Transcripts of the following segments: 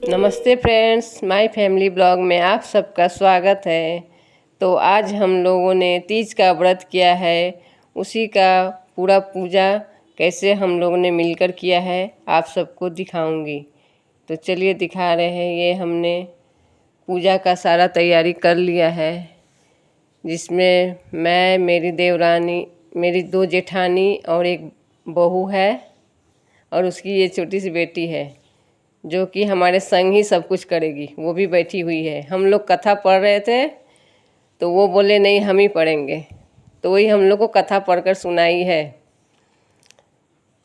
नमस्ते friends, my family blog में आप सबका स्वागत है। तो आज हम लोगों ने तीज का व्रत किया है, उसी का पूरा पूजा कैसे हम लोगों ने मिलकर किया है आप सबको दिखाऊंगी। तो चलिए दिखा रहे हैं। ये हमने पूजा का सारा तैयारी कर लिया है, जिसमें मैं, मेरी देवरानी, मेरी 2 जेठानी और एक बहू है, और उसकी ये छोटी सी बेटी है जो कि हमारे संग ही सब कुछ करेगी। वो भी बैठी हुई है। हम लोग कथा पढ़ रहे थे तो वो बोले नहीं हम ही पढ़ेंगे, तो वही हम लोग को कथा पढ़कर सुनाई है।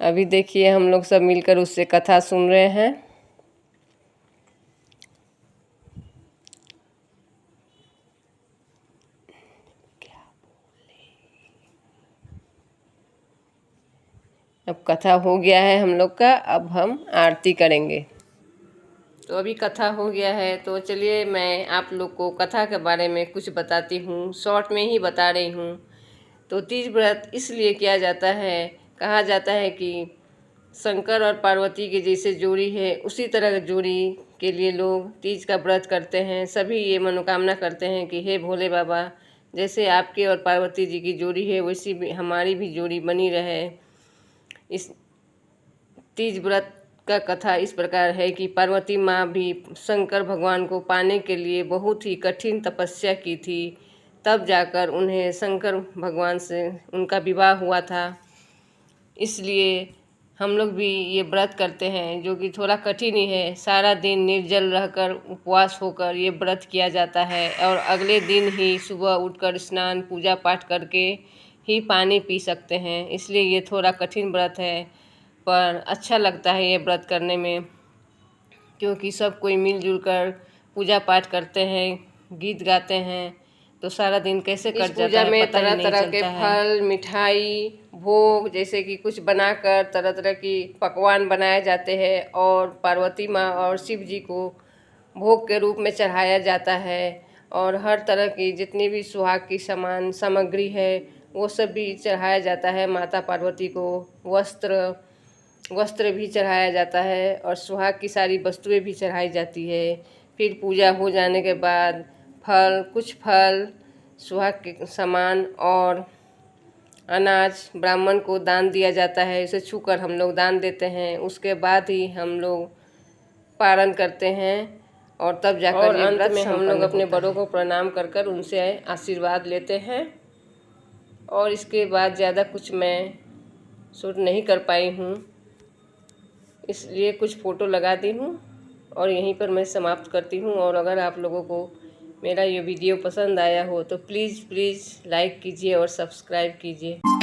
अभी देखिए हम लोग सब मिलकर उससे कथा सुन रहे हैं। अब कथा हो गया है हम लोग का, अब हम आरती करेंगे। तो अभी कथा हो गया है, तो चलिए मैं आप लोग को कथा के बारे में कुछ बताती हूँ, शॉर्ट में ही बता रही हूँ। तो तीज व्रत इसलिए किया जाता है, कहा जाता है कि शंकर और पार्वती के जैसे जोड़ी है, उसी तरह जोड़ी के लिए लोग तीज का व्रत करते हैं। सभी ये मनोकामना करते हैं कि हे भोले बाबा, जैसे आपके और पार्वती जी की जोड़ी है वैसी भी हमारी भी जोड़ी बनी रहे। इस तीज व्रत का कथा इस प्रकार है कि पार्वती माँ भी शंकर भगवान को पाने के लिए बहुत ही कठिन तपस्या की थी, तब जाकर उन्हें शंकर भगवान से उनका विवाह हुआ था। इसलिए हम लोग भी ये व्रत करते हैं, जो कि थोड़ा कठिन ही है। सारा दिन निर्जल रहकर उपवास होकर ये व्रत किया जाता है, और अगले दिन ही सुबह उठकर स्नान पूजा पाठ करके ही पानी पी सकते हैं। इसलिए ये थोड़ा कठिन व्रत है, पर अच्छा लगता है ये व्रत करने में, क्योंकि सब कोई मिलजुल कर पूजा पाठ करते हैं, गीत गाते हैं, तो सारा दिन कैसे कट जाता है पता ही नहीं चलता है। तरह तरह के फल, मिठाई, भोग जैसे कि कुछ बनाकर तरह तरह की पकवान बनाए जाते हैं, और पार्वती माँ और शिव जी को भोग के रूप में चढ़ाया जाता है। और हर तरह की जितनी भी सुहाग की सामग्री है वो सब भी चढ़ाया जाता है। माता पार्वती को वस्त्र भी चढ़ाया जाता है, और सुहाग की सारी वस्तुएं भी चढ़ाई जाती है। फिर पूजा हो जाने के बाद कुछ फल, सुहाग के सामान और अनाज ब्राह्मण को दान दिया जाता है। इसे छूकर हम लोग दान देते हैं। उसके बाद ही हम लोग पारण करते हैं, और तब जाकर और अंत में हम लोग अपने बड़ों को प्रणाम कर कर उनसे आशीर्वाद लेते हैं। और इसके बाद ज़्यादा कुछ मैं शूट नहीं कर पाई हूँ, इसलिए कुछ फ़ोटो लगा दी हूँ, और यहीं पर मैं समाप्त करती हूँ। और अगर आप लोगों को मेरा ये वीडियो पसंद आया हो तो प्लीज़ लाइक कीजिए और सब्सक्राइब कीजिए।